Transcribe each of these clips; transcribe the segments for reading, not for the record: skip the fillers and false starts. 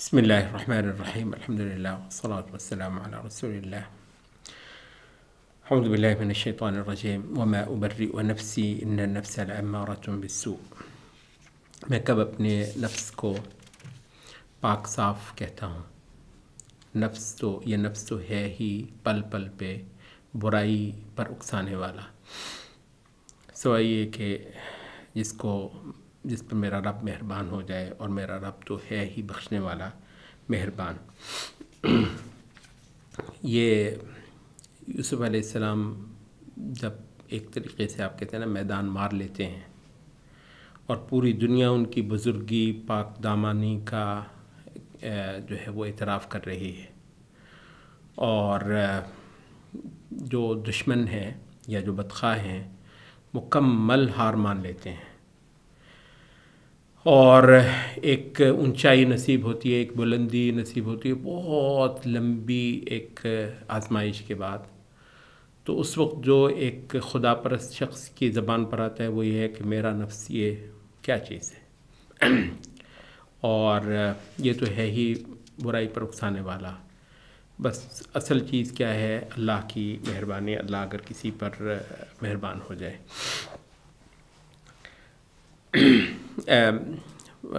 بسم الله الرحمن الرحيم. الحمد لله والصلاة والسلام على رسول الله. أعوذ بالله من الشيطان الرجيم. وما أبرئ نفسي إن النفس لأمارة بالسوء. میں کب اپنے نفس کو پاک صاف کہتا ہوں؟ یہ نفس تو ہے ہی پل پل پہ برائی پر اکسانے والا، سوائے یہ کہ جس پر میرا رب مہربان ہو جائے، اور میرا رب تو ہے ہی بخشنے والا مہربان۔ یہ یوسف علیہ السلام جب ایک طریقے سے آپ کہتے ہیں نا میدان مار لیتے ہیں، اور پوری دنیا ان کی بزرگی پاک دامانی کا جو ہے وہ اعتراف کر رہی ہے، اور جو دشمن ہیں یا جو بدخواہ ہیں مکمل ہار مان لیتے ہیں، اور ایک اونچائی نصیب ہوتی ہے، ایک بلندی نصیب ہوتی ہے بہت لمبی ایک آزمائش کے بعد۔ تو اس وقت جو ایک خدا پرست شخص کی زبان پر آتا ہے وہ یہ ہے کہ میرا نفس یہ کیا چیز ہے، اور یہ تو ہے ہی برائی پر اکسانے والا۔ بس اصل چیز کیا ہے؟ اللہ کی مہربانی، اللہ اگر کسی پر مہربان ہو جائے۔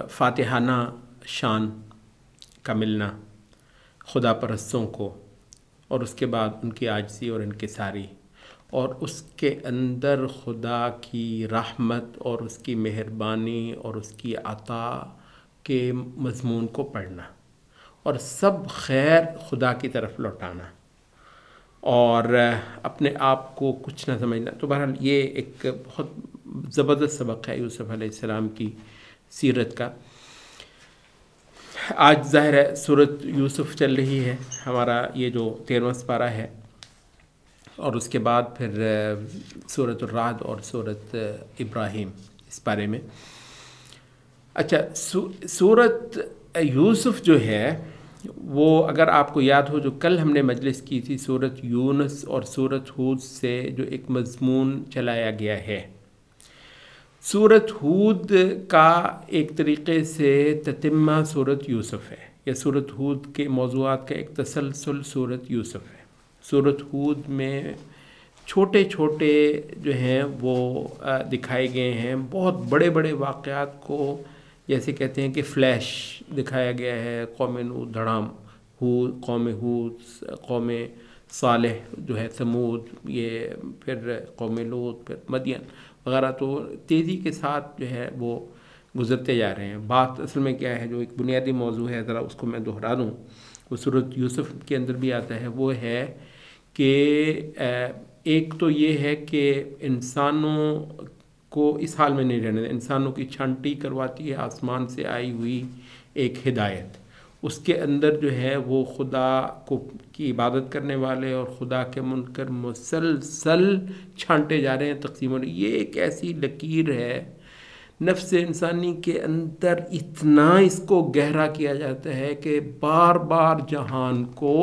فاتحانہ شان کا ملنا خدا پرستوں کو، اور اس کے بعد ان کی عاجزی اور انکساری، اور اس کے اندر خدا کی رحمت اور اس کی مہربانی اور اس کی عطا کے مضمون کو پڑھنا، اور سب خیر خدا کی طرف لوٹانا، اور اپنے آپ کو کچھ نہ سمجھنا۔ تو بہرحال یہ ایک بہت زبردست سبق ہے یوسف علیہ السلام کی سیرت کا۔ آج ظاہر ہے سورۃ یوسف چل رہی ہے، ہمارا یہ جو 13واں سپارہ ہے، اور اس کے بعد پھر سورۃ الرعد اور سورۃ ابراہیم اس بارے میں۔ اچھا، سورۃ یوسف جو ہے وہ اگر آپ کو یاد ہو، جو کل ہم نے مجلس کی تھی، سورۃ یونس اور سورۃ ہود سے جو ایک مضمون چلایا گیا ہے، سورۃ ہود کا ایک طریقے سے تتمہ سورۃ یوسف ہے، یا سورۃ ہود کے موضوعات کا ایک تسلسل سورۃ یوسف ہے۔ سورۃ ہود میں چھوٹے چھوٹے جو ہیں وہ دکھائے گئے ہیں، بہت بڑے بڑے واقعات کو جیسے کہتے ہیں کہ فلیش دکھایا گیا ہے۔ قوم نوح دھڑام، قوم ہود، قوم صالح جو ہے ثمود، یہ پھر قوم لوط، پھر مدین وغیرہ، تو تیزی کے ساتھ جو ہے وہ گزرتے جا رہے ہیں۔ بات اصل میں کیا ہے، جو ایک بنیادی موضوع ہے، ذرا اس کو میں دہرا دوں، وہ سورۃ یوسف کے اندر بھی آتا ہے، وہ ہے کہ ایک تو یہ ہے کہ انسانوں کو اس حال میں نہیں رہنے، انسانوں کی چھانٹی کرواتی ہے آسمان سے آئی ہوئی ایک ہدایت، اس کے اندر جو ہے وہ خدا کی عبادت کرنے والے اور خدا کے منکر مسلسل چھانٹے جا رہے ہیں، تقسیم ہو رہے ہیں۔ یہ ایک ایسی لکیر ہے نفس انسانی کے اندر، اتنا اس کو گہرا کیا جاتا ہے کہ بار بار جہان کو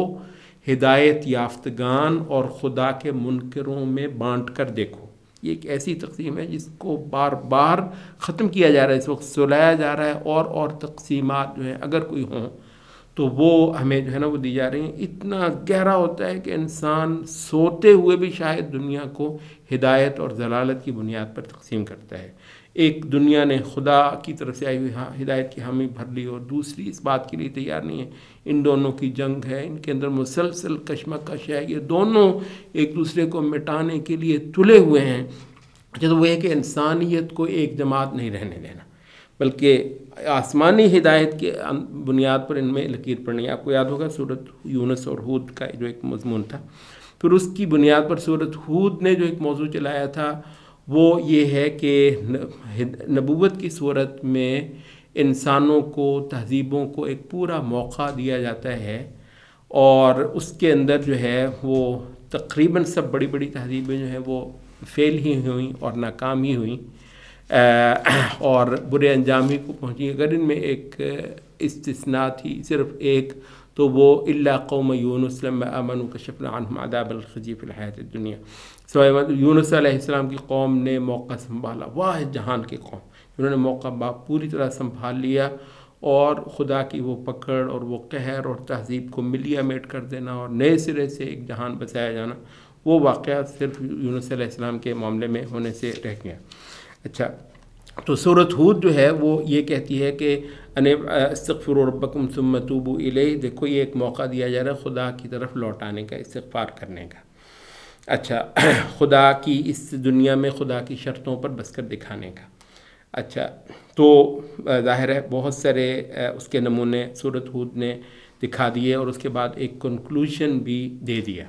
ہدایت یافتگان اور خدا کے منکروں میں بانٹ کر دیکھو۔ یہ ایک ایسی تقسیم ہے جس کو بار بار ختم کیا جا رہا ہے، اس وقت سلایا جا رہا ہے، اور تقسیمات جو ہیں اگر کوئی ہوں تو وہ ہمیں جو ہے نا وہ دی جا رہی ہیں۔ اتنا گہرا ہوتا ہے کہ انسان سوتے ہوئے بھی شاید دنیا کو ہدایت اور ضلالت کی بنیاد پر تقسیم کرتا ہے۔ ایک دنیا نے خدا کی طرف سے آئی ہوئی ہدایت کی حامی بھر لی، اور دوسری اس بات کے لیے تیار نہیں ہے۔ ان دونوں کی جنگ ہے، ان کے اندر مسلسل کشمکش ہے، یہ دونوں ایک دوسرے کو مٹانے کے لیے تلے ہوئے ہیں۔ تو وہ ہے کہ انسانیت کو ایک جماعت نہیں رہنے دینا، بلکہ آسمانی ہدایت کی بنیاد پر ان میں لکیر پڑنی ہے۔ آپ کو یاد ہوگا سورۃ یونس اور ہود کا جو ایک مضمون تھا، پھر اس کی بنیاد پر سورۃ ہود نے جو ایک موضوع چلایا تھا وہ یہ ہے کہ نبوت کی صورت میں انسانوں کو، تہذیبوں کو ایک پورا موقع دیا جاتا ہے، اور اس کے اندر جو ہے وہ تقریباً سب بڑی بڑی تہذیبیں جو ہیں وہ فیل ہی ہوئیں اور ناکام ہی ہوئیں، اور برے انجام ہی کو پہنچی۔ اگر ان میں ایک استثناء تھی، صرف ایک، تو وہ الا قوم یونس لما آمنوا کشفنا عنہم عذاب الخزي فی الحیاۃ الدنیا، سوائے یونس علیہ السلام کی قوم نے موقع سنبھالا، واحد جہان کی قوم، انہوں نے موقع پوری طرح سنبھال لیا، اور خدا کی وہ پکڑ اور وہ قہر اور تہذیب کو ملیا میٹ کر دینا اور نئے سرے سے ایک جہان بسایا جانا، وہ واقعہ صرف یونس علیہ السلام کے معاملے میں ہونے سے رہ گیا۔ اچھا، تو سورۃ ہود جو ہے وہ یہ کہتی ہے کہ استغفروا ربکم ثم توبوا الیہ، دیکھو یہ ایک موقع دیا جا رہا ہے خدا کی طرف لوٹ آنے کا، استغفار کرنے کا۔ اچھا، خدا کی اس دنیا میں خدا کی شرطوں پر بس کر دکھانے کا۔ اچھا، تو ظاہر ہے بہت سارے اس کے نمونے سورۃ ہود نے دکھا دیے اور اس کے بعد ایک کنکلوژن بھی دے دیا۔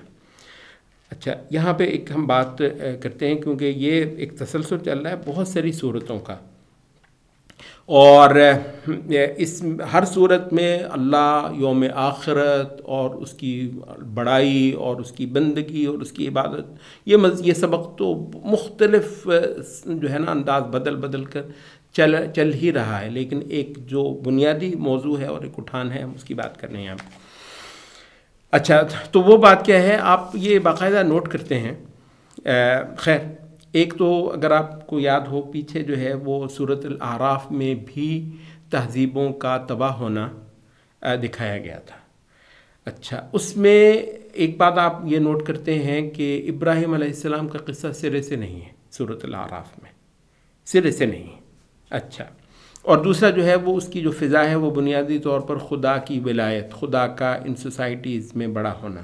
اچھا، یہاں پہ ایک ہم بات کرتے ہیں، کیونکہ یہ ایک تسلسل چل رہا ہے بہت ساری صورتوں کا، اور اس ہر صورت میں اللہ یوم آخرت اور اس کی بڑائی اور اس کی بندگی اور اس کی عبادت، یہ سبق تو مختلف جو ہے نا انداز بدل بدل کر چل ہی رہا ہے، لیکن ایک جو بنیادی موضوع ہے اور ایک اٹھان ہے، ہم اس کی بات کرنے ہیں یہاں پہ۔ اچھا، تو وہ بات کیا ہے، آپ یہ باقاعدہ نوٹ کرتے ہیں۔ خیر، ایک تو اگر آپ کو یاد ہو پیچھے جو ہے وہ سورۃ الاعراف میں بھی تہذیبوں کا تباہ ہونا دکھایا گیا تھا۔ اچھا، اس میں ایک بات آپ یہ نوٹ کرتے ہیں کہ ابراہیم علیہ السلام کا قصہ سرے سے نہیں ہے سورۃ الاعراف میں، سرے سے نہیں۔ اچھا، اور دوسرا جو ہے وہ اس کی جو فضا ہے وہ بنیادی طور پر خدا کی ولایت، خدا کا ان سوسائٹیز میں بڑا ہونا،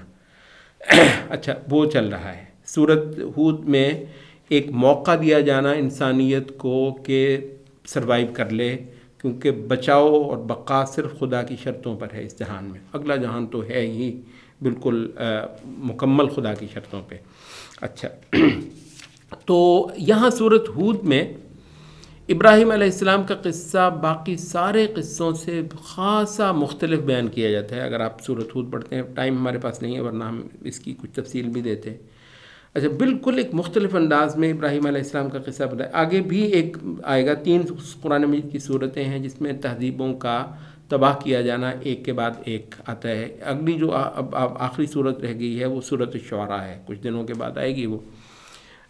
اچھا وہ چل رہا ہے۔ سورۃ ہود میں ایک موقع دیا جانا انسانیت کو کہ سروائیو کر لے، کیونکہ بچاؤ اور بقا صرف خدا کی شرطوں پر ہے اس جہان میں، اگلا جہان تو ہے ہی بالکل مکمل خدا کی شرطوں پہ۔ اچھا، تو یہاں سورۃ ہود میں ابراہیم علیہ السلام کا قصہ باقی سارے قصوں سے خاصا مختلف بیان کیا جاتا ہے۔ اگر آپ سورۃ ہود پڑھتے ہیں، ٹائم ہمارے پاس نہیں ہے ورنہ ہم اس کی کچھ تفصیل بھی دیتے ہیں۔ اچھا، بالکل ایک مختلف انداز میں ابراہیم علیہ السلام کا قصہ بتایا۔ آگے بھی ایک آئے گا، 3 قرآن مجید کی صورتیں ہیں جس میں تہذیبوں کا تباہ کیا جانا ایک کے بعد ایک آتا ہے۔ اگلی جو اب آخری صورت رہ گئی ہے وہ سورۃ الشعراء ہے، کچھ دنوں کے بعد آئے گی وہ۔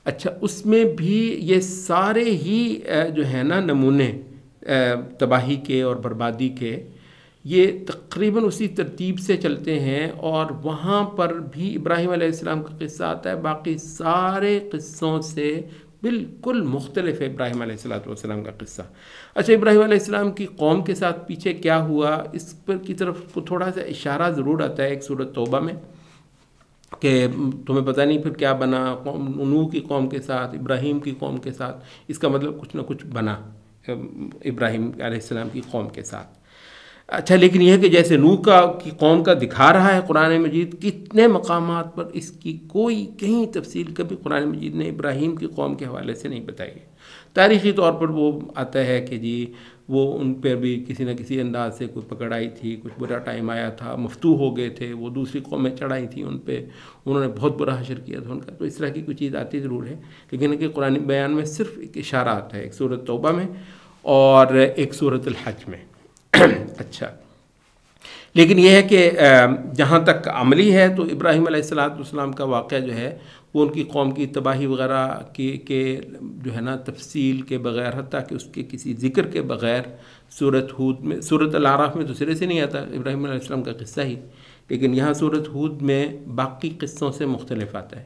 اچھا، اس میں بھی یہ سارے ہی جو ہے نا نمونے تباہی کے اور بربادی کے، یہ تقریباً اسی ترتیب سے چلتے ہیں، اور وہاں پر بھی ابراہیم علیہ السلام کا قصہ آتا ہے، باقی سارے قصوں سے بالکل مختلف ہے ابراہیم علیہ السلام کا قصہ۔ اچھا، ابراہیم علیہ السلام کی قوم کے ساتھ پیچھے کیا ہوا، اس پر کی طرف کو تھوڑا سا اشارہ ضرور آتا ہے ایک سورۃ توبہ میں، کہ تمہیں پتہ نہیں پھر کیا بنا نوح کی قوم کے ساتھ، ابراہیم کی قوم کے ساتھ، اس کا مطلب کچھ نہ کچھ بنا ابراہیم علیہ السلام کی قوم کے ساتھ۔ اچھا، لیکن یہ ہے کہ جیسے نوح کی قوم کا دکھا رہا ہے قرآن مجید، کتنے مقامات پر اس کی کوئی کہیں تفصیل کبھی قرآن مجید نے ابراہیم کی قوم کے حوالے سے نہیں بتائی ہے۔ تاریخی طور پر وہ آتا ہے کہ جی وہ ان پہ بھی کسی نہ کسی انداز سے کوئی پکڑ آئی تھی، کچھ برا ٹائم آیا تھا، مفتوح ہو گئے تھے، وہ دوسری قومیں چڑھائی تھیں ان پہ، انہوں نے بہت برا حشر کیا تھا ان کا، تو اس طرح کی کوئی چیز آتی ضرور ہے، لیکن ان کے قرآن بیان میں صرف ایک اشارہ آتا ہے، ایک سورۃ توبہ میں اور ایک سورۃ الحج میں۔ اچھا، لیکن یہ ہے کہ جہاں تک عملی ہے تو ابراہیم علیہ السلام کا واقعہ جو ہے وہ ان کی قوم کی تباہی وغیرہ کے جو ہے نا تفصیل کے بغیر، حتیٰ کہ اس کے کسی ذکر کے بغیر سورۃ ہود میں، سورۃ الاعراف میں تو سرے سے نہیں آتا ابراہیم علیہ السلام کا قصہ ہی، لیکن یہاں سورۃ ہود میں باقی قصوں سے مختلف آتا ہے۔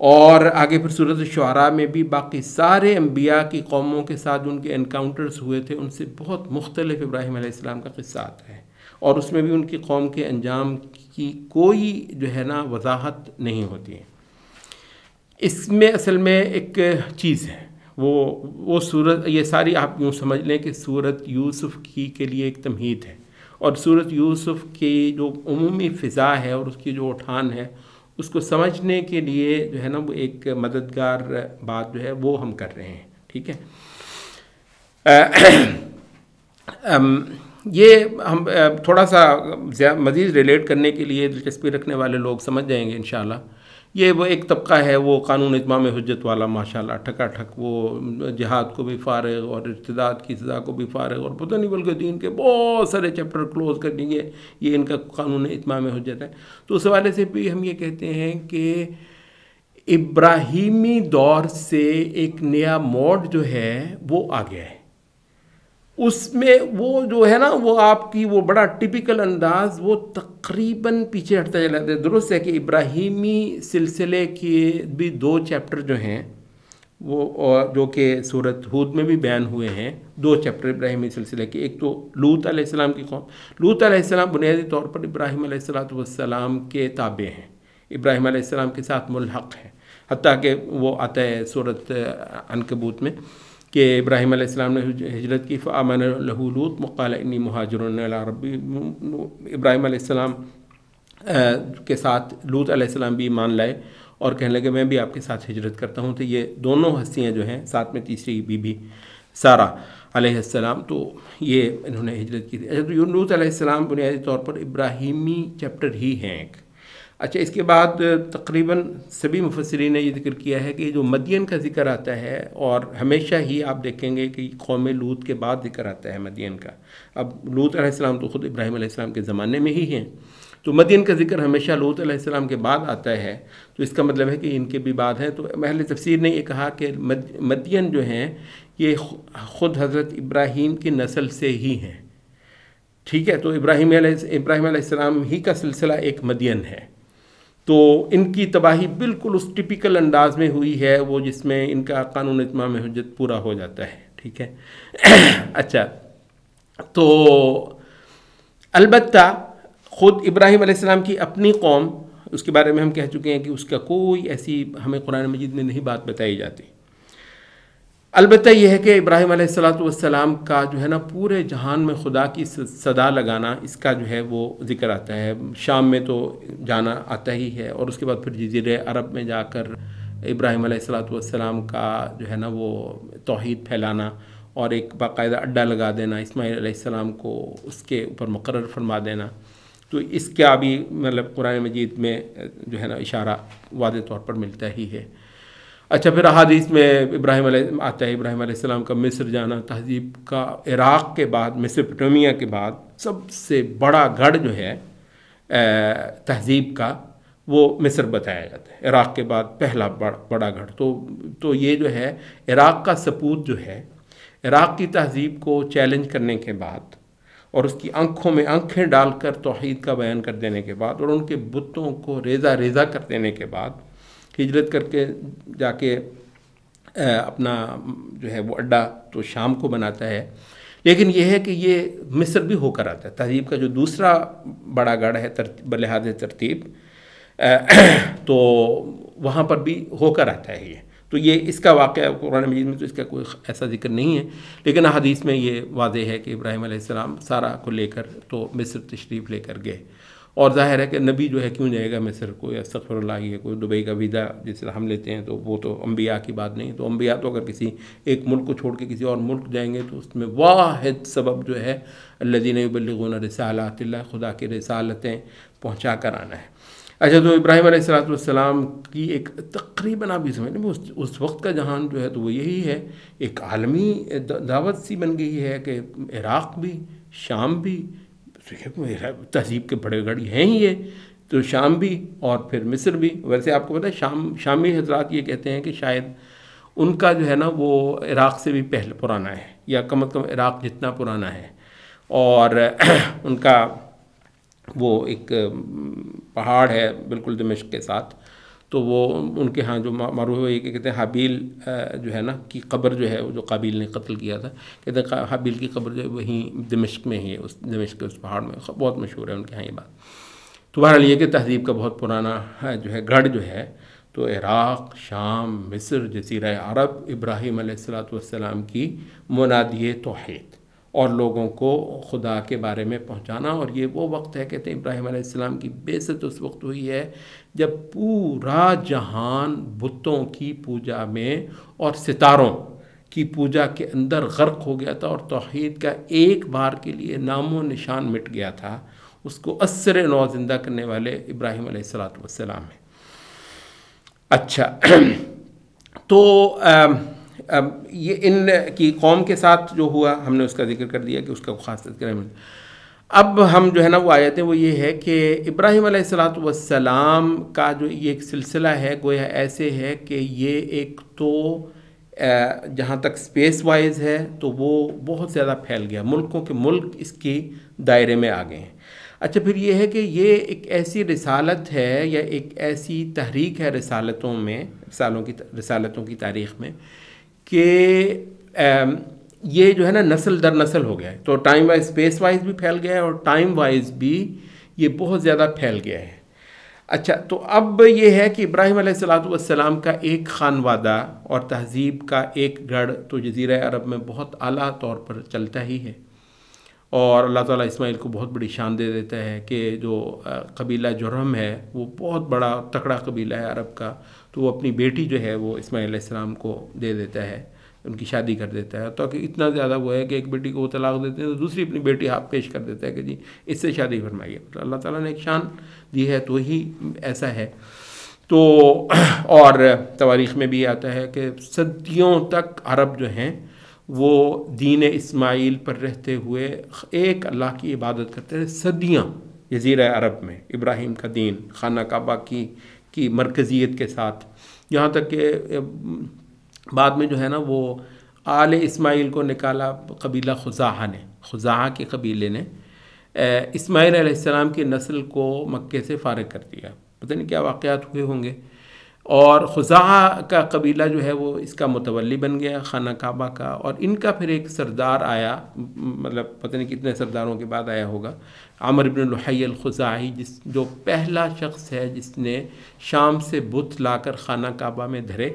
اور آگے پھر سورۃ الشعراء میں بھی باقی سارے انبیاء کی قوموں کے ساتھ جو ان کے انکاؤنٹرز ہوئے تھے ان سے بہت مختلف ابراہیم علیہ السلام کا قصہ آتا ہے، اور اس میں بھی ان کی قوم کے انجام کی کوئی جو ہے نا وضاحت نہیں ہوتی ہے۔ اس میں اصل میں ایک چیز ہے، وہ سورت، یہ ساری آپ یوں سمجھ لیں کہ سورت یوسف کی کے لیے ایک تمہید ہے، اور سورت یوسف کی جو عمومی فضا ہے اور اس کی جو اٹھان ہے اس کو سمجھنے کے لیے جو ہے نا وہ ایک مددگار بات جو ہے وہ ہم کر رہے ہیں، ٹھیک ہے۔ یہ ہم تھوڑا سا مزید ریلیٹ کرنے کے لیے دلچسپی رکھنے والے لوگ سمجھ جائیں گے انشاءاللہ۔ یہ وہ ایک طبقہ ہے وہ قانون اتمام حجت والا، ماشاءاللہ ٹھکا ٹھک وہ جہاد کو بھی فارغ اور ارتداد کی سزا کو بھی فارغ، اور پتہ نہیں بلکہ دین کے بہت سارے چیپٹر کلوز کر دیں گے، یہ ان کا قانون اتمام حجت ہے۔ تو اس حوالے سے بھی ہم یہ کہتے ہیں کہ ابراہیمی دور سے ایک نیا موڈ جو ہے وہ آ گیا ہے، اس میں وہ جو ہے نا وہ آپ کی وہ بڑا ٹپیکل انداز وہ تقریباً پیچھے ہٹتا چلا جاتا ہے. درست ہے کہ ابراہیمی سلسلے کے بھی 2 چیپٹر جو ہیں وہ جو کہ سورۃ ہود میں بھی بیان ہوئے ہیں. 2 چیپٹر ابراہیمی سلسلے کے. ایک تو لوط علیہ السلام کی قوم. لوط علیہ السلام بنیادی طور پر ابراہیم علیہ السلام کے تابع ہیں، ابراہیم علیہ السلام کے ساتھ ملحق ہیں. حتیٰ کہ وہ آتا ہے سورۃ عنکبوت میں کہ ابراہیم علیہ السلام نے ہجرت کی، فآمن لہ لوط وقال انی مہاجر الی ربی. ابراہیم علیہ السلام کے ساتھ لوط علیہ السلام بھی ایمان لائے اور کہنے لگے میں بھی آپ کے ساتھ ہجرت کرتا ہوں. تو یہ دونوں ہستیاں جو ہیں، ساتھ میں تیسری بی بی سارہ علیہ السلام، تو یہ انہوں نے ہجرت کی تھی. اچھا، تو لوط علیہ السلام بنیادی طور پر ابراہیمی چیپٹر ہی ہیں ایک. اچھا، اس کے بعد تقریباً سبھی مفسرین نے یہ ذکر کیا ہے کہ جو مدین کا ذکر آتا ہے، اور ہمیشہ ہی آپ دیکھیں گے کہ قوم لوط کے بعد ذکر آتا ہے مدین کا. اب لوط علیہ السلام تو خود ابراہیم علیہ السلام کے زمانے میں ہی ہیں، تو مدین کا ذکر ہمیشہ لوط علیہ السلام کے بعد آتا ہے. تو اس کا مطلب ہے کہ ان کے بھی بعد ہیں. تو اہل تفسیر نے یہ کہا کہ مدین جو ہیں یہ خود حضرت ابراہیم کی نسل سے ہی ہیں. ٹھیک ہے، تو ابراہیم علیہ السلام ہی کا سلسلہ ایک مدین ہے. تو ان کی تباہی بالکل اس ٹپیکل انداز میں ہوئی ہے وہ جس میں ان کا قانون اتمام حجت پورا ہو جاتا ہے. ٹھیک ہے. اچھا، تو البتہ خود ابراہیم علیہ السلام کی اپنی قوم، اس کے بارے میں ہم کہہ چکے ہیں کہ اس کا کوئی ایسی ہمیں قرآن مجید میں نہیں بات بتائی جاتی. البتہ یہ ہے کہ ابراہیم علیہ السلام کا جو ہے نا پورے جہان میں خدا کی صدا لگانا، اس کا جو ہے وہ ذکر آتا ہے. شام میں تو جانا آتا ہی ہے، اور اس کے بعد پھر جزیرہ عرب میں جا کر ابراہیم علیہ السلام کا جو ہے نا وہ توحید پھیلانا اور ایک باقاعدہ اڈا لگا دینا، اسماعیل علیہ السلام کو اس کے اوپر مقرر فرما دینا. تو اس کا بھی مطلب قرآن مجید میں جو ہے نا اشارہ واضح طور پر ملتا ہی ہے. اچھا، پھر احادیث میں ابراہیم علیہ السلام کا مصر جانا، تہذیب کا عراق کے بعد، میسوپوٹیمیا کے بعد سب سے بڑا گڑھ جو ہے تہذیب کا وہ مصر بتایا جاتا ہے. عراق کے بعد پہلا بڑا گڑھ. تو یہ جو ہے عراق کا سپوت جو ہے، عراق کی تہذیب کو چیلنج کرنے کے بعد اور اس کی آنکھوں میں آنکھیں ڈال کر توحید کا بیان کر دینے کے بعد اور ان کے بتوں کو ریزہ ریزہ کر دینے کے بعد ہجرت کر کے جا کے اپنا جو ہے وہ اڈا تو شام کو بناتا ہے. لیکن یہ ہے کہ یہ مصر بھی ہو کر آتا ہے. تہذیب کا جو دوسرا بڑا گڑھ ہے بلحاظ ترتیب، تو وہاں پر بھی ہو کر آتا ہے یہ. تو یہ اس کا واقعہ قرآن مجید میں تو اس کا کوئی ایسا ذکر نہیں ہے، لیکن حدیث میں یہ واضح ہے کہ ابراہیم علیہ السلام سارہ کو لے کر تو مصر تشریف لے کر گئے. اور ظاہر ہے کہ نبی جو ہے کیوں جائے گا مصر؟ کوئی استغفر اللہ ہے، کوئی دبئی کا ویزا جس طرح ہم لیتے ہیں، تو وہ تو انبیاء کی بات نہیں. تو انبیاء تو اگر کسی ایک ملک کو چھوڑ کے کسی اور ملک جائیں گے تو اس میں واحد سبب جو ہے الذین یبلغون رسالات اللہ، خدا کی رسالتیں پہنچا کر آنا ہے. اچھا، تو ابراہیم علیہ السلام کی ایک تقریباً آپ بھی سمجھ لیں اس وقت کا جہان جو ہے تو وہ یہی ہے، ایک عالمی دعوت سی بن گئی ہے کہ عراق بھی، شام بھی، تہذیب کے بڑے گڑھ ہیں ہی یہ، تو شام بھی اور پھر مصر بھی. ویسے آپ کو پتہ ہے شامی حضرات یہ کہتے ہیں کہ شاید ان کا جو ہے نا وہ عراق سے بھی پہلے پرانا ہے، یا کم از کم عراق جتنا پرانا ہے. اور ان کا وہ ایک پہاڑ ہے بالکل دمشق کے ساتھ، تو وہ ان کے ہاں جو معروف ہے یہ کہتے ہیں حابیل جو ہے نا کی قبر جو ہے جو قابیل نے قتل کیا تھا، کہتے ہیں حابیل کی قبر جو ہے وہیں دمشق میں ہی ہے، اس دمشق کے اس پہاڑ میں. بہت مشہور ہے ان کے ہاں یہ بات. تو بہرحال یہ کہ تہذیب کا بہت پرانا جو ہے گڑھ جو ہے تو عراق، شام، مصر، جزیرہ عرب، ابراہیم علیہ السلام کی منادی توحید اور لوگوں کو خدا کے بارے میں پہنچانا. اور یہ وہ وقت ہے کہتے ہیں ابراہیم علیہ السلام کی بعثت اس وقت ہوئی ہے جب پورا جہان بتوں کی پوجا میں اور ستاروں کی پوجا کے اندر غرق ہو گیا تھا، اور توحید کا ایک بار کے لیے نام و نشان مٹ گیا تھا. اس کو عصر نو زندہ کرنے والے ابراہیم علیہ السلام ہیں. اچھا، تو یہ ان کی قوم کے ساتھ جو ہوا ہم نے اس کا ذکر کر دیا کہ اس کا خاص تذکرہ ہے. اب ہم جو ہے نا وہ آیتیں وہ یہ ہے کہ ابراہیم علیہ السلام کا جو یہ ایک سلسلہ ہے گویا ایسے ہے کہ یہ ایک تو جہاں تک اسپیس وائز ہے تو وہ بہت زیادہ پھیل گیا، ملکوں کے ملک اس کی دائرے میں آ گئے ہیں۔ اچھا، پھر یہ ہے کہ یہ ایک ایسی رسالت ہے یا ایک ایسی تحریک ہے رسالتوں کی تاریخ میں کہ یہ جو ہے نا نسل در نسل ہو گیا ہے، تو ٹائم وائز اسپیس وائز بھی پھیل گیا ہے اور ٹائم وائز بھی یہ بہت زیادہ پھیل گیا ہے۔ اچھا، تو اب یہ ہے کہ ابراہیم علیہ السلام کا ایک خانوادہ اور تہذیب کا ایک گڑھ تو جزیرہ عرب میں بہت اعلیٰ طور پر چلتا ہی ہے، اور اللہ تعالیٰ اسماعیل کو بہت بڑی شان دے دیتا ہے کہ جو قبیلہ جرہم ہے وہ بہت بڑا تکڑا قبیلہ ہے عرب کا، تو وہ اپنی بیٹی جو ہے وہ اسماعیل علیہ السلام کو دے دیتا ہے، ان کی شادی کر دیتا ہے، تو کہ اتنا زیادہ وہ ہے کہ ایک بیٹی کو وہ طلاق دیتے ہیں تو دوسری اپنی بیٹی ہاتھ پیش کر دیتا ہے کہ جی اس سے شادی فرمائیے۔ تو اللہ تعالیٰ نے ایک شان دی ہے تو ہی ایسا ہے۔ تو اور تواریخ میں بھی آتا ہے کہ صدیوں تک عرب جو ہیں وہ دین اسماعیل پر رہتے ہوئے ایک اللہ کی عبادت کرتے رہے، صدیاں جزیرہ عرب میں ابراہیم کا دین، خانہ کعبہ کی مرکزیت کے ساتھ، یہاں تک کہ بعد میں جو ہے نا وہ آل اسماعیل کو نکالا قبیلہ خزاعہ کے قبیلے نے اسماعیل علیہ السلام کی نسل کو مکے سے فارغ کر دیا، پتہ نہیں کیا واقعات ہوئے ہوں گے، اور خزاعہ کا قبیلہ جو ہے وہ اس کا متولی بن گیا خانہ کعبہ کا، اور ان کا پھر ایک سردار آیا، مطلب پتہ نہیں کتنے سرداروں کے بعد آیا ہوگا، عامر بن لحی الخزاعی، جو پہلا شخص ہے جس نے شام سے بت لا کر خانہ کعبہ میں دھرے،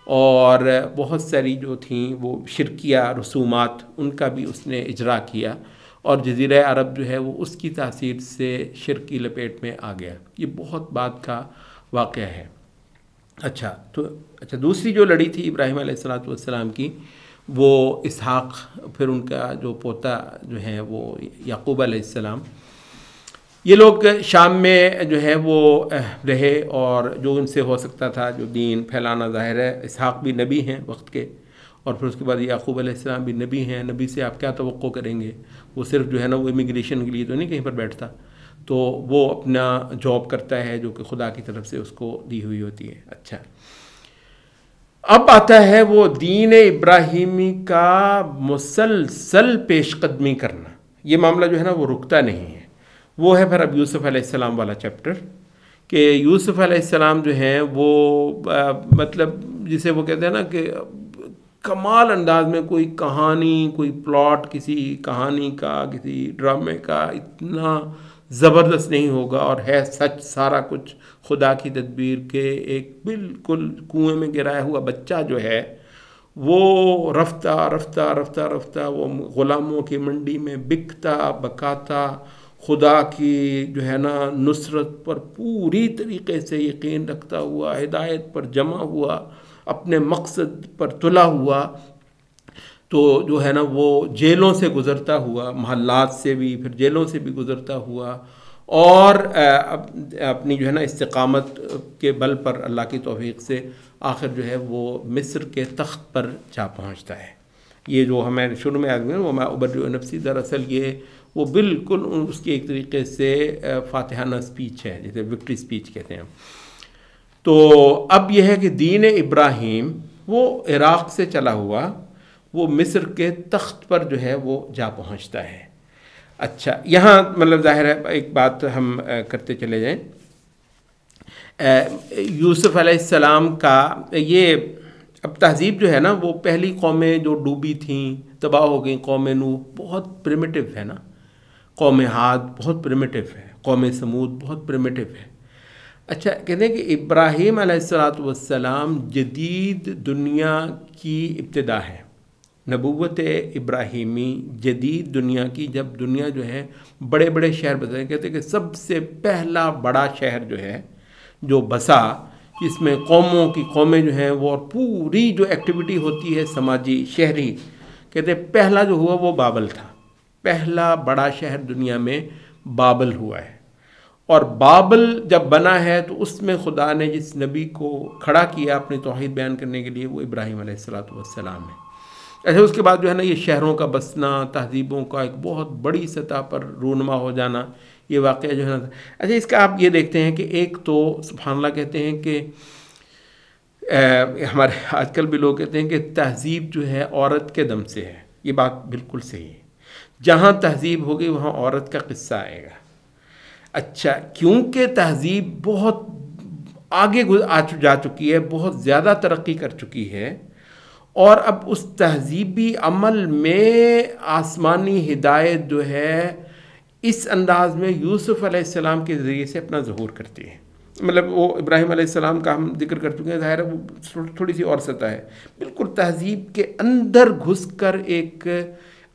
اور بہت ساری جو تھیں وہ شرکیہ رسومات ان کا بھی اس نے اجرا کیا، اور جزیرہ عرب جو ہے وہ اس کی تاثیر سے شرک کی لپیٹ میں آ گیا۔ یہ بہت بعد کا واقعہ ہے۔ اچھا دوسری جو لڑی تھی ابراہیم علیہ السلام کی، وہ اسحاق، پھر ان کا جو پوتا جو ہے وہ یعقوب علیہ السلام، یہ لوگ شام میں جو ہے وہ رہے، اور جو ان سے ہو سکتا تھا جو دین پھیلانا، ظاہر ہے اسحاق بھی نبی ہیں وقت کے، اور پھر اس کے بعد یعقوب علیہ السلام بھی نبی ہیں، نبی سے آپ کیا توقع کریں گے، وہ صرف جو ہے نا وہ امیگریشن کے لیے تو نہیں کہیں پر بیٹھتا، تو وہ اپنا جاب کرتا ہے جو کہ خدا کی طرف سے اس کو دی ہوئی ہوتی ہے۔ اچھا، اب آتا ہے وہ دین ابراہیمی کا مسلسل پیش قدمی کرنا، یہ معاملہ جو ہے نا وہ رکتا نہیں ہے، وہ ہے پھر اب یوسف علیہ السلام والا چیپٹر، کہ یوسف علیہ السلام جو ہیں وہ مطلب جسے وہ کہتے ہیں نا کہ کمال انداز میں کوئی کہانی، کوئی پلاٹ کسی کہانی کا، کسی ڈرامے کا اتنا زبردست نہیں ہوگا، اور ہے سچ سارا کچھ خدا کی تدبیر کے، ایک بالکل کنویں میں گرایا ہوا بچہ جو ہے وہ رفتہ رفتہ رفتہ رفتہ وہ غلاموں کی منڈی میں بکتا بکاتا، خدا کی جو ہے نا نصرت پر پوری طریقے سے یقین رکھتا ہوا، ہدایت پر جمع ہوا، اپنے مقصد پر تلا ہوا، تو جو ہے نا وہ جیلوں سے گزرتا ہوا، محلات سے بھی، پھر جیلوں سے بھی گزرتا ہوا، اور اپنی جو ہے نا استقامت کے بل پر اللہ کی توفیق سے آخر جو ہے وہ مصر کے تخت پر جا پہنچتا ہے۔ یہ جو ہمیں شروع میں آدمی وہ میں ابرئ نفسی، دراصل یہ وہ بالکل اس کی ایک طریقے سے فاتحانہ سپیچ ہے، جسے وکٹری سپیچ کہتے ہیں۔ تو اب یہ ہے کہ دین ابراہیم وہ عراق سے چلا ہوا، وہ مصر کے تخت پر جو ہے وہ جا پہنچتا ہے۔ اچھا، یہاں مطلب ظاہر ہے ایک بات ہم کرتے چلے جائیں، یوسف علیہ السلام کا یہ اب تہذیب جو ہے نا وہ پہلی قومیں جو ڈوبی تھیں، تباہ ہو گئیں، قوم نوح بہت پریمیٹیو ہے نا، قوم عاد بہت پریمیٹیو ہے، قوم سمود بہت پریمیٹیو ہے۔ اچھا، کہتے ہیں کہ ابراہیم علیہ السلام جدید دنیا کی ابتدا ہے، نبوت ابراہیمی جدید دنیا کی، جب دنیا جو ہے بڑے بڑے شہر بسائے، کہتے ہیں کہ سب سے پہلا بڑا شہر جو ہے جو بسا، جس میں قومیں جو ہیں وہ، اور پوری جو ایکٹیویٹی ہوتی ہے سماجی شہری، کہتے ہیں پہلا جو ہوا وہ بابل تھا، پہلا بڑا شہر دنیا میں بابل ہوا ہے، اور بابل جب بنا ہے تو اس میں خدا نے جس نبی کو کھڑا کیا اپنی توحید بیان کرنے کے لیے وہ ابراہیم علیہ السلام ہے۔ ایسے اس کے بعد جو ہے نا یہ شہروں کا بسنا، تہذیبوں کا ایک بہت بڑی سطح پر رونما ہو جانا، یہ واقعہ جو ہے نا، اچھا اس کا آپ یہ دیکھتے ہیں کہ ایک تو سبحان اللہ کہتے ہیں کہ ہمارے آج کل بھی لوگ کہتے ہیں کہ تہذیب جو ہے عورت کے دم سے ہے، یہ بات بالکل صحیح ہے، جہاں تہذیب ہوگی وہاں عورت کا قصہ آئے گا۔ اچھا، کیونکہ تہذیب بہت آگے جا چکی ہے، بہت زیادہ ترقی کر چکی ہے، اور اب اس تہذیبی عمل میں آسمانی ہدایت جو ہے اس انداز میں یوسف علیہ السلام کے ذریعے سے اپنا ظہور کرتی ہے۔ مطلب وہ ابراہیم علیہ السلام کا ہم ذکر کر چکے ہیں، ظاہر ہے وہ تھوڑی سی اور سطح ہے، بالکل تہذیب کے اندر گھس کر ایک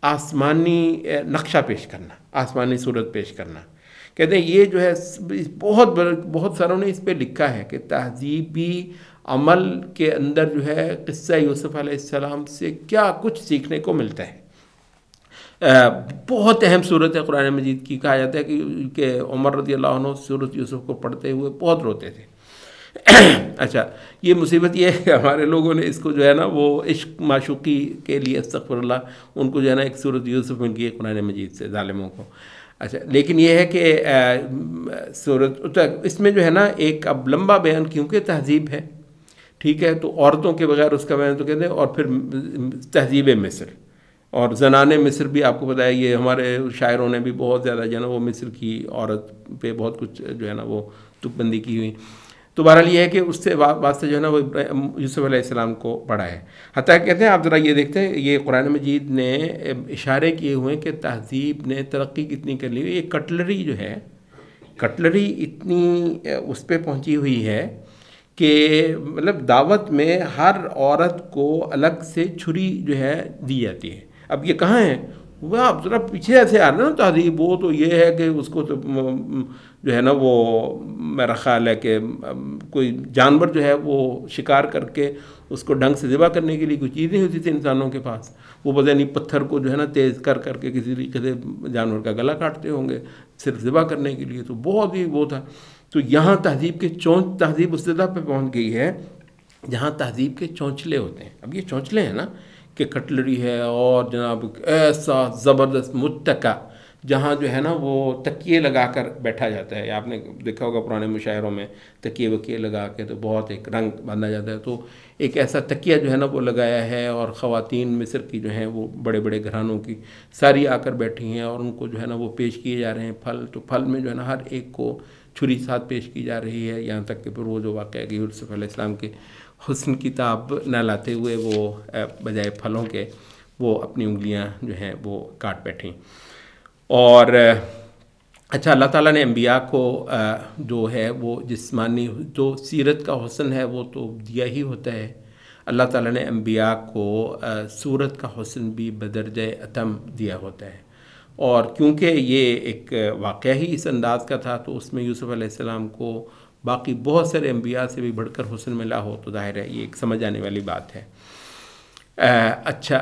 آسمانی نقشہ پیش کرنا، آسمانی صورت پیش کرنا۔ کہتے ہیں یہ جو ہے بہت ساروں نے اس پہ لکھا ہے کہ تہذیبی عمل کے اندر جو ہے قصہ یوسف علیہ السلام سے کیا کچھ سیکھنے کو ملتا ہے۔ بہت اہم صورت ہے قرآن مجید کی، کہا جاتا ہے کہ عمر رضی اللہ عنہ صورت یوسف کو پڑھتے ہوئے بہت روتے تھے۔ اچھا، یہ مصیبت یہ ہے کہ ہمارے لوگوں نے اس کو جو ہے نا وہ عشق معشوقی کے لیے استغفر اللہ، ان کو جو ہے نا ایک صورت یوسف مل گئی ہے قرآن مجید سے، ظالموں کو۔ اچھا، لیکن یہ ہے کہ صورت اس میں جو ہے نا ایک اب لمبا بیان، کیونکہ تہذیب ہے، ٹھیک ہے، تو عورتوں کے بغیر اس کا بیان تو کہتے ہیں، اور پھر تہذیب مصر اور زنان مصر بھی آپ کو پتہ ہے، یہ ہمارے شاعروں نے بھی بہت زیادہ جو ہے نا وہ مصر کی عورت پہ بہت کچھ جو ہے نا وہ تک بندی کی ہوئی۔ تو بہرحال یہ ہے کہ اس سے واسطہ جو ہے نا وہ یوسف علیہ السلام کو پڑھا ہے۔ حتیٰ کہتے ہیں آپ ذرا یہ دیکھتے ہیں، یہ قرآن مجید نے اشارے کیے ہوئے ہیں کہ تہذیب نے ترقی کتنی کر لی ہوئی۔ یہ کٹلری جو ہے، کٹلری اتنی اس پہ پہنچی ہوئی ہے کہ مطلب دعوت میں ہر عورت کو الگ سے چھری جو ہے دی جاتی ہے۔ اب یہ کہاں ہے؟ وہ آپ ذرا پیچھے ایسے آ رہے نا تہذیب، وہ تو یہ ہے کہ اس کو تو جو ہے نا وہ میرا خیال ہے کہ کوئی جانور جو ہے وہ شکار کر کے اس کو ڈھنگ سے ذبح کرنے کے لیے کوئی چیز نہیں ہوتی تھی انسانوں کے پاس، وہ پتہ نہیں پتھر کو جو ہے نا تیز کر کر کے کسی طریقے سے جانور کا گلا کاٹتے ہوں گے صرف ذبح کرنے کے لیے، تو بہت ہی وہ تھا۔ تو یہاں تہذیب کے تہذیب اس سطح پہ پہنچ گئی ہے جہاں تہذیب کے چونچلے ہوتے ہیں۔ اب یہ چونچلے ہیں نا کہ کٹلری ہے، اور جناب ایسا زبردست متکا جہاں جو ہے نا وہ تکیے لگا کر بیٹھا جاتا ہے، آپ نے دیکھا ہوگا پرانے مشاعروں میں تکیے وکیے لگا کے تو بہت ایک رنگ باندھا جاتا ہے، تو ایک ایسا تکیہ جو ہے نا وہ لگایا ہے، اور خواتین مصر کی جو ہیں وہ بڑے بڑے گھرانوں کی ساری آ کر بیٹھی ہیں، اور ان کو جو ہے نا وہ پیش کیے جا رہے ہیں پھل، تو پھل میں جو ہے نا ہر ایک کو چھری ساتھ پیش کی جا رہی ہے، یہاں تک کہ پھر وہ جو واقعہ کہ یوسف علیہ السلام کے حسن کی تاب نہ لاتے ہوئے وہ بجائے پھلوں کے وہ اپنی انگلیاں جو ہیں وہ کاٹ بیٹھیں۔ اور اچھا، اللہ تعالیٰ نے انبیاء کو جو ہے وہ جسمانی جو سیرت کا حسن ہے وہ تو دیا ہی ہوتا ہے، اللہ تعالیٰ نے انبیاء کو صورت کا حسن بھی بدرجہ اتم دیا ہوتا ہے، اور کیونکہ یہ ایک واقعہ ہی اس انداز کا تھا تو اس میں یوسف علیہ السلام کو باقی بہت سارے انبیاء سے بھی بڑھ کر حسن ملا ہو تو ظاہر ہے یہ ایک سمجھ آنے والی بات ہے۔ اچھا،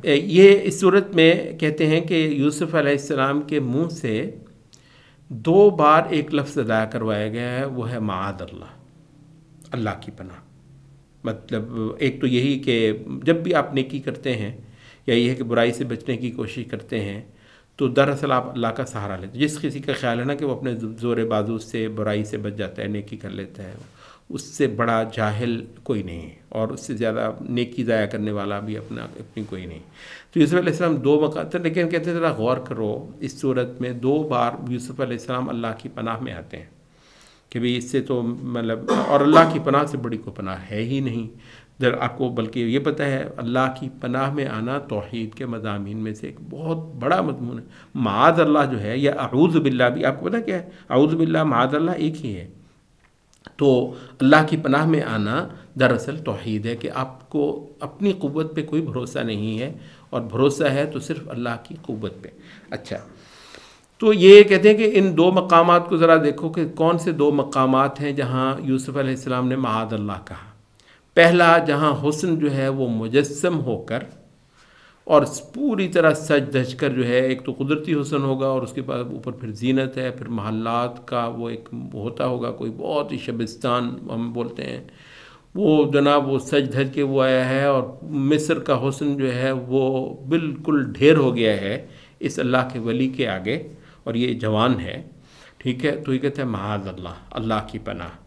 یہ اس صورت میں کہتے ہیں کہ یوسف علیہ السلام کے منہ سے 2 بار ایک لفظ ادا کروایا گیا ہے، وہ ہے معاذ اللہ، اللہ کی پناہ۔ مطلب ایک تو یہی کہ جب بھی آپ نیکی کرتے ہیں یا یہ ہے کہ برائی سے بچنے کی کوشش کرتے ہیں تو دراصل آپ اللہ کا سہارا لیتے ہیں۔ جس کسی کا خیال ہے نا کہ وہ اپنے زور بازو سے برائی سے بچ جاتا ہے، نیکی کر لیتا ہے، اس سے بڑا جاہل کوئی نہیں ہے، اور اس سے زیادہ نیکی ضائع کرنے والا بھی اپنی کوئی نہیں۔ تو یوسف علیہ السلام 2 مقام، لیکن کہتے ہیں ذرا غور کرو، اس صورت میں 2 بار یوسف علیہ السلام اللہ کی پناہ میں آتے ہیں کہ بھی اس سے تو مطلب، اور اللہ کی پناہ سے بڑی کوئی پناہ ہے ہی نہیں آپ کو، بلکہ یہ پتہ ہے اللہ کی پناہ میں آنا توحید کے مضامین میں سے ایک بہت بڑا مضمون ہے۔ معاذ اللہ جو ہے یا اعوذ باللہ بھی آپ کو پتہ کیا ہے، اعوذ باللہ معاذ اللہ ایک ہی ہے۔ تو اللہ کی پناہ میں آنا دراصل توحید ہے کہ آپ کو اپنی قوت پہ کوئی بھروسہ نہیں ہے، اور بھروسہ ہے تو صرف اللہ کی قوت پہ۔ اچھا، تو یہ کہتے ہیں کہ ان 2 مقامات کو ذرا دیکھو کہ کون سے 2 مقامات ہیں جہاں یوسف علیہ السلام نے معاذ اللہ کہا۔ پہلا، جہاں حسن جو ہے وہ مجسم ہو کر اور پوری طرح سج دھج کر جو ہے، ایک تو قدرتی حسن ہوگا اور اس کے بعد اوپر پھر زینت ہے، پھر محلات کا وہ ایک ہوتا ہوگا کوئی بہت ہی شبستان ہم بولتے ہیں، وہ جناب وہ سج دھج کے وہ آیا ہے، اور مصر کا حسن جو ہے وہ بالکل ڈھیر ہو گیا ہے اس اللہ کے ولی کے آگے، اور یہ جوان ہے، ٹھیک ہے، تو یہ کہتے ہیں معاذ اللہ، اللہ کی پناہ۔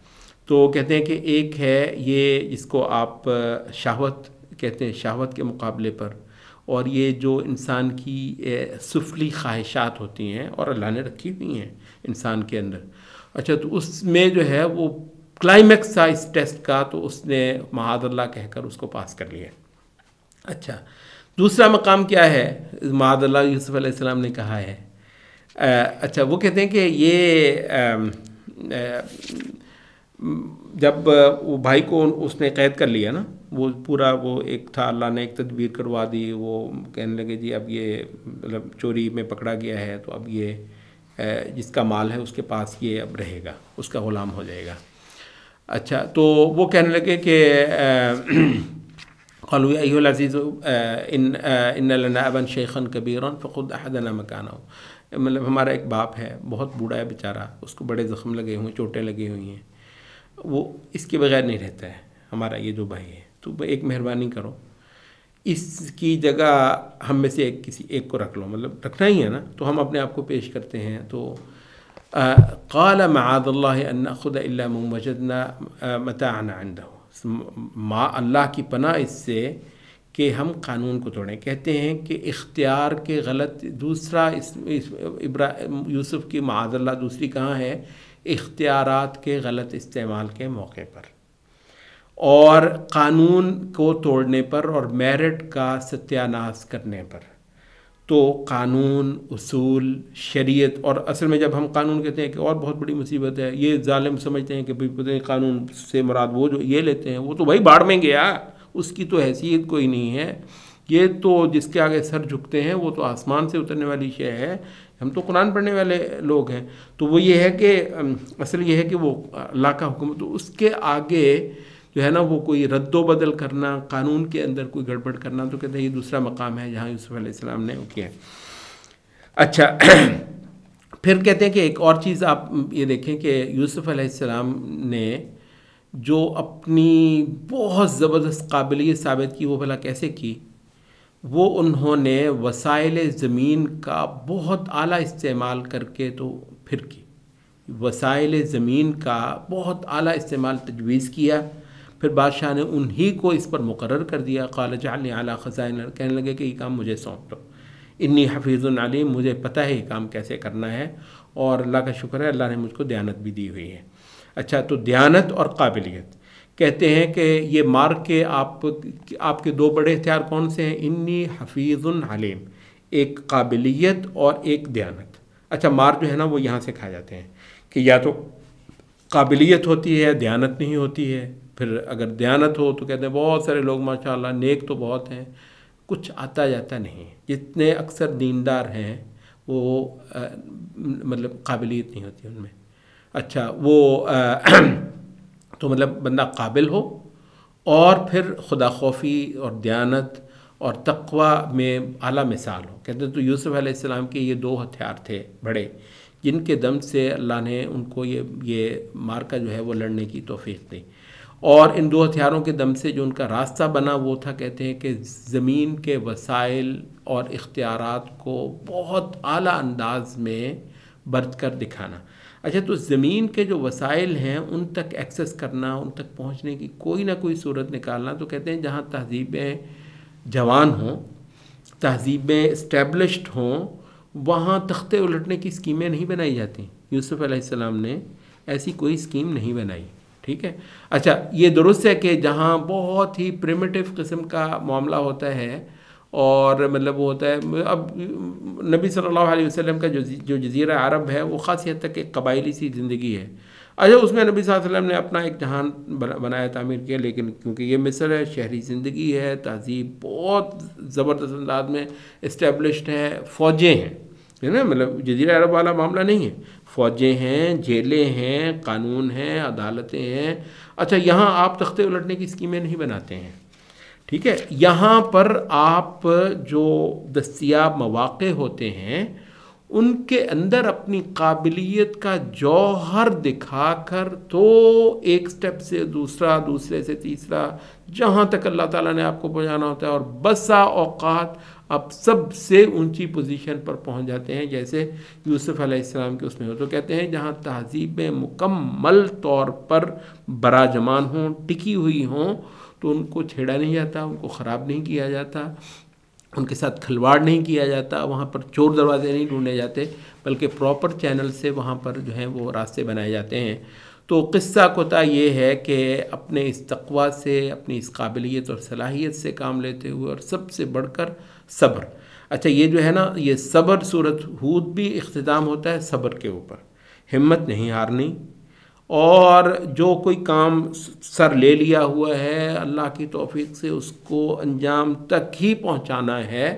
تو کہتے ہیں کہ ایک ہے یہ جس کو آپ شہوت کہتے ہیں، شہوت کے مقابلے پر، اور یہ جو انسان کی سفلی خواہشات ہوتی ہیں اور اللہ نے رکھی ہوئی ہیں انسان کے اندر. اچھا تو اس میں جو ہے وہ کلائمیکس تھا اس ٹیسٹ کا، تو اس نے معاذ اللہ کہہ کر اس کو پاس کر لیا. اچھا دوسرا مقام کیا ہے؟ معاذ اللہ یوسف علیہ السلام نے کہا ہے. اچھا وہ کہتے ہیں کہ یہ جب وہ بھائی کو اس نے قید کر لیا نا، وہ پورا وہ ایک تھا، اللہ نے ایک تدبیر کروا دی. وہ کہنے لگے جی اب یہ مطلب چوری میں پکڑا گیا ہے، تو اب یہ جس کا مال ہے اس کے پاس یہ اب رہے گا، اس کا غلام ہو جائے گا. اچھا تو وہ کہنے لگے کہ قالوا یا ایھا العزیز ان لنا ابا شیخا کبیرا فخذ احدنا مکانہ. مطلب ہمارا ایک باپ ہے، بہت بوڑھا ہے بیچارہ، اس کو بڑے زخم لگے ہوئے، چوٹیں لگی ہوئی ہیں، وہ اس کے بغیر نہیں رہتا ہے ہمارا یہ جو بھائی ہے، تو ایک مہربانی کرو، اس کی جگہ ہم میں سے کسی ایک کو رکھ لو، مطلب رکھنا ہی ہے نا، تو ہم اپنے آپ کو پیش کرتے ہیں. تو قال معاذ اللہ ان ناخذ الا من وجدنا متاعنا عنده، اللہ کی پناہ اس سے کہ ہم قانون کو توڑیں. کہتے ہیں کہ اختیار کے غلط دوسرا یوسف کی معاذ اللہ دوسری کہاں ہے؟ اختیارات کے غلط استعمال کے موقع پر، اور قانون کو توڑنے پر، اور میرٹ کا ستیہ ناش کرنے پر. تو قانون، اصول، شریعت، اور اصل میں جب ہم قانون کہتے ہیں کہ اور بہت بڑی مصیبت ہے، یہ ظالم سمجھتے ہیں کہ بھئی قانون سے مراد وہ جو یہ لیتے ہیں وہ تو بھائی باڑ میں گیا، اس کی تو حیثیت کوئی نہیں ہے، یہ تو جس کے آگے سر جھکتے ہیں وہ تو آسمان سے اترنے والی شے ہے، ہم تو قرآن پڑھنے والے لوگ ہیں. تو وہ یہ ہے کہ اصل یہ ہے کہ وہ اللہ کا حکم، تو اس کے آگے جو ہے نا وہ کوئی رد و بدل کرنا، قانون کے اندر کوئی گڑبڑ کرنا، تو کہتے ہیں یہ دوسرا مقام ہے جہاں یوسف علیہ السلام نے وہ کیا. اچھا پھر کہتے ہیں کہ ایک اور چیز آپ یہ دیکھیں کہ یوسف علیہ السلام نے جو اپنی بہت زبردست قابلیت ثابت کی، وہ بھلا کیسے کی؟ وہ انہوں نے وسائل زمین کا بہت اعلیٰ استعمال کر کے تو پھر کی، وسائل زمین کا بہت اعلیٰ استعمال تجویز کیا. پھر بادشاہ نے انہی کو اس پر مقرر کر دیا. قال اجعلنی علی خزائن، کہنے لگے کہ یہ کام مجھے سونپ دو، انی حفیظ علیم، مجھے پتہ ہے یہ کام کیسے کرنا ہے، اور اللہ کا شکر ہے اللہ نے مجھ کو دیانت بھی دی ہوئی ہے. اچھا تو دیانت اور قابلیت، کہتے ہیں کہ یہ مار کے آپ کے دو بڑے اختیار کون سے ہیں؟ انی حفیظ علیم، ایک قابلیت اور ایک دیانت. اچھا مار جو ہے نا وہ یہاں سے کھا جاتے ہیں کہ یا تو قابلیت ہوتی ہے، دیانت نہیں ہوتی ہے. پھر اگر دیانت ہو تو کہتے ہیں بہت سارے لوگ ماشاءاللہ نیک تو بہت ہیں، کچھ آتا جاتا نہیں. جتنے اکثر دیندار ہیں وہ مطلب قابلیت نہیں ہوتی ان میں. اچھا وہ تو مطلب بندہ قابل ہو اور پھر خدا خوفی اور دیانت اور تقوی میں اعلیٰ مثال ہو. کہتے ہیں تو یوسف علیہ السلام کے یہ دو ہتھیار تھے بڑے، جن کے دم سے اللہ نے ان کو یہ مارکا جو ہے وہ لڑنے کی توفیق دی. اور ان دو ہتھیاروں کے دم سے جو ان کا راستہ بنا وہ تھا، کہتے ہیں کہ زمین کے وسائل اور اختیارات کو بہت اعلیٰ انداز میں برت کر دکھانا. اچھا تو زمین کے جو وسائل ہیں ان تک ایکسس کرنا، ان تک پہنچنے کی کوئی نہ کوئی صورت نکالنا. تو کہتے ہیں جہاں تہذیبیں جوان ہوں، تہذیبیں اسٹیبلشڈ ہوں، وہاں تختے الٹنے کی اسکیمیں نہیں بنائی جاتی. یوسف علیہ السلام نے ایسی کوئی اسکیم نہیں بنائی. ٹھیک ہے. اچھا یہ درست ہے کہ جہاں بہت ہی پریمیٹیو قسم کا معاملہ ہوتا ہے، اور مطلب وہ ہوتا ہے، اب نبی صلی اللہ علیہ وسلم کا جو جزیرہ عرب ہے وہ خاص حد تک ایک قبائلی سی زندگی ہے. اچھا اس میں نبی صلی اللہ علیہ وسلم نے اپنا ایک جہان بنایا، تعمیر کیا، لیکن کیونکہ یہ مصر ہے، شہری زندگی ہے، تہذیب بہت زبردست انداز میں اسٹیبلشڈ ہے، فوجیں ہیں، ہے نا، مطلب جزیرہ عرب والا معاملہ نہیں ہے، فوجیں ہیں، جیلیں ہیں، قانون ہیں، عدالتیں ہیں. اچھا یہاں آپ تختے الٹنے کی اسکیمیں نہیں بناتے ہیں. ٹھیک ہے. یہاں پر آپ جو دستیاب مواقع ہوتے ہیں ان کے اندر اپنی قابلیت کا جوہر دکھا کر تو ایک سٹیپ سے دوسرا، دوسرے سے تیسرا، جہاں تک اللہ تعالیٰ نے آپ کو پہنچانا ہوتا ہے. اور بسا اوقات آپ سب سے اونچی پوزیشن پر پہنچ جاتے ہیں، جیسے یوسف علیہ السلام کے اس میں ہو. تو کہتے ہیں جہاں تہذیبیں مکمل طور پر براجمان ہوں، ٹکی ہوئی ہوں، تو ان کو چھیڑا نہیں جاتا، ان کو خراب نہیں کیا جاتا، ان کے ساتھ کھلواڑ نہیں کیا جاتا، وہاں پر چور دروازے نہیں ڈھونڈے جاتے، بلکہ پراپر چینل سے وہاں پر جو ہیں وہ راستے بنائے جاتے ہیں. تو قصہ کوتا یہ ہے کہ اپنے اس تقویٰ سے، اپنی اس قابلیت اور صلاحیت سے کام لیتے ہوئے، اور سب سے بڑھ کر صبر. اچھا یہ جو ہے نا، یہ صبر، سورۃ ہود بھی اختتام ہوتا ہے صبر کے اوپر. ہمت نہیں ہارنی، اور جو کوئی کام سر لے لیا ہوا ہے اللہ کی توفیق سے اس کو انجام تک ہی پہنچانا ہے.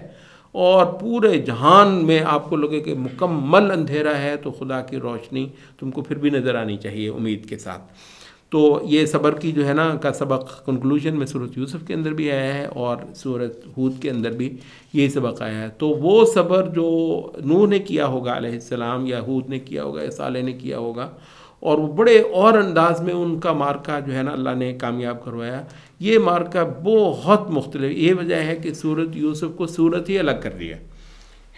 اور پورے جہان میں آپ کو لگے کہ مکمل اندھیرا ہے تو خدا کی روشنی تم کو پھر بھی نظر آنی چاہیے امید کے ساتھ. تو یہ صبر کی جو ہے نا کا سبق کنکلوژن میں سورۃ یوسف کے اندر بھی آیا ہے، اور سورۃ ہود کے اندر بھی یہی سبق آیا ہے. تو وہ صبر جو نوح نے کیا ہوگا علیہ السلام، یا ہود نے کیا ہوگا، یا صالح نے کیا ہوگا، اور وہ بڑے اور انداز میں ان کا مارکا جو ہے نا اللہ نے کامیاب کروایا. یہ مارکا بہت مختلف، یہ وجہ ہے کہ سورۃ یوسف کو سورت ہی الگ کر دیا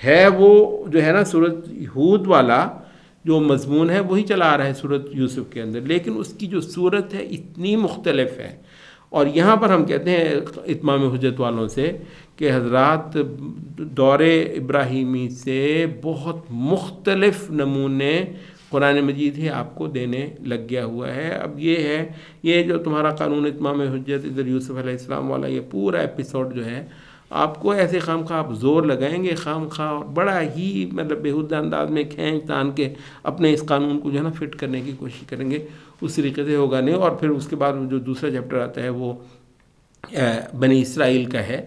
ہے. وہ جو ہے نا سورۃ ہود والا جو مضمون ہے وہی چلا آ رہا ہے سورۃ یوسف کے اندر، لیکن اس کی جو صورت ہے اتنی مختلف ہے. اور یہاں پر ہم کہتے ہیں اتمام حجت والوں سے کہ حضرات دور ابراہیمی سے بہت مختلف نمونے قرآن مجید ہی آپ کو دینے لگ گیا ہوا ہے. اب یہ ہے، یہ جو تمہارا قانون اتمام حجت ادھر یوسف علیہ السلام والا یہ پورا ایپیسوڈ جو ہے آپ کو ایسے خام خواہ آپ زور لگائیں گے، خام خواہ اور بڑا ہی مطلب بیہودہ انداز میں کھینچ تان کے اپنے اس قانون کو جو ہے نا فٹ کرنے کی کوشش کریں گے، اس طریقے سے ہوگا نہیں. اور پھر اس کے بعد جو دوسرا چیپٹر آتا ہے وہ بنی اسرائیل کا ہے.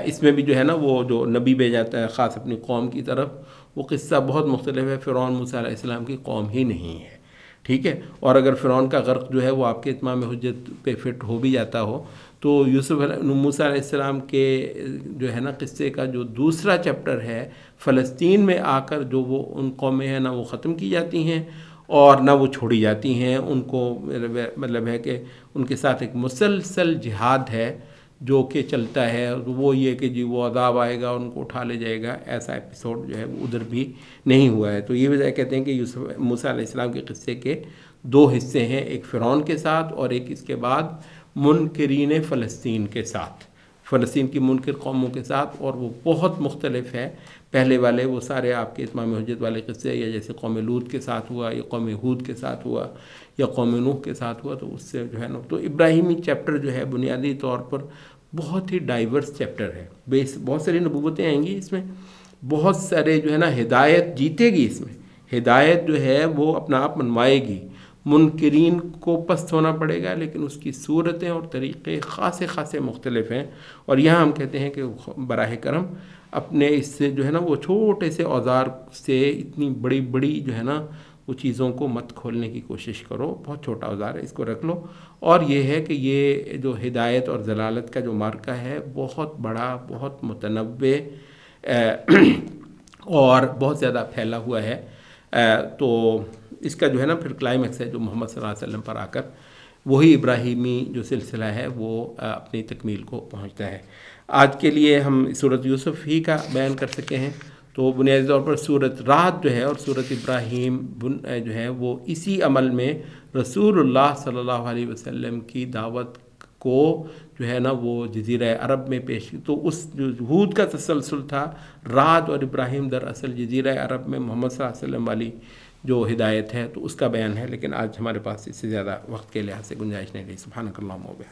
اس میں بھی جو ہے نا وہ جو نبی بھیجا جاتا ہے خاص اپنی قوم کی طرف، وہ قصہ بہت مختلف ہے. فرعون موسیٰ علیہ السلام کی قوم ہی نہیں ہے، ٹھیک ہے. اور اگر فرعون کا غرق جو ہے وہ آپ کے اتمام حجت پہ فٹ ہو بھی جاتا ہو، تو موسیٰ علیہ السلام کے جو ہے نا قصے کا جو دوسرا چیپٹر ہے فلسطین میں آ کر جو وہ ان قومیں ہیں نہ وہ ختم کی جاتی ہیں اور نہ وہ چھوڑی جاتی ہیں. ان کو مطلب ہے کہ ان کے ساتھ ایک مسلسل جہاد ہے جو کہ چلتا ہے. وہ یہ کہ جی وہ عذاب آئے گا ان کو اٹھا لے جائے گا، ایسا ایپیسوڈ جو ہے وہ ادھر بھی نہیں ہوا ہے. تو یہ وجہ کہتے ہیں کہ موسیٰ علیہ السلام کے قصے کے دو حصے ہیں، ایک فرعون کے ساتھ اور ایک اس کے بعد منکرین فلسطین کے ساتھ، فلسطین کی منکر قوموں کے ساتھ. اور وہ بہت مختلف ہے. پہلے والے وہ سارے آپ کے اتمام حجت والے قصے، یا جیسے قوم لوط کے ساتھ ہوا، یا قوم ہود کے ساتھ ہوا، یا قوم نوح کے ساتھ ہوا، تو اس سے جو ہے نا تو ابراہیمی چیپٹر جو ہے بنیادی طور پر بہت ہی ڈائیورس چیپٹر ہے. بہت ساری نبوتیں آئیں گی اس میں، بہت سارے جو ہے نا ہدایت جیتے گی اس میں، ہدایت جو ہے وہ اپنا آپ منوائے گی. منکرین کو پست ہونا پڑے گا، لیکن اس کی صورتیں اور طریقے خاصے مختلف ہیں. اور یہاں ہم کہتے ہیں کہ براہ کرم اپنے اس سے جو ہے نا وہ چھوٹے سے اوزار سے اتنی بڑی جو ہے نا وہ چیزوں کو مت کھولنے کی کوشش کرو. بہت چھوٹا اوزار ہے، اس کو رکھ لو. اور یہ ہے کہ یہ جو ہدایت اور ضلالت کا جو مارکہ ہے بہت بڑا، بہت متنوع اور بہت زیادہ پھیلا ہوا ہے. تو اس کا جو ہے نا پھر کلائمیکس ہے جو محمد صلی اللہ علیہ وسلم پر آ کر وہی ابراہیمی جو سلسلہ ہے وہ اپنی تکمیل کو پہنچتا ہے. آج کے لیے ہم سورۃ یوسف ہی کا بیان کر سکے ہیں. تو بنیادی طور پر سورۃ رعد جو ہے اور سورۃ ابراہیم جو ہے وہ اسی عمل میں رسول اللہ صلی اللہ علیہ وسلم کی دعوت کو جو ہے نا وہ جزیرہ عرب میں پیش. تو اس جو ہود کا تسلسل تھا، رعد اور ابراہیم دراصل جزیرہ عرب میں محمد صلی اللہ علیہ وسلم والی جو ہدایت ہے تو اس کا بیان ہے. لیکن آج ہمارے پاس اس سے زیادہ وقت کے لحاظ سے گنجائش نہیں رہی. سبحانک اللہم و بحمدک.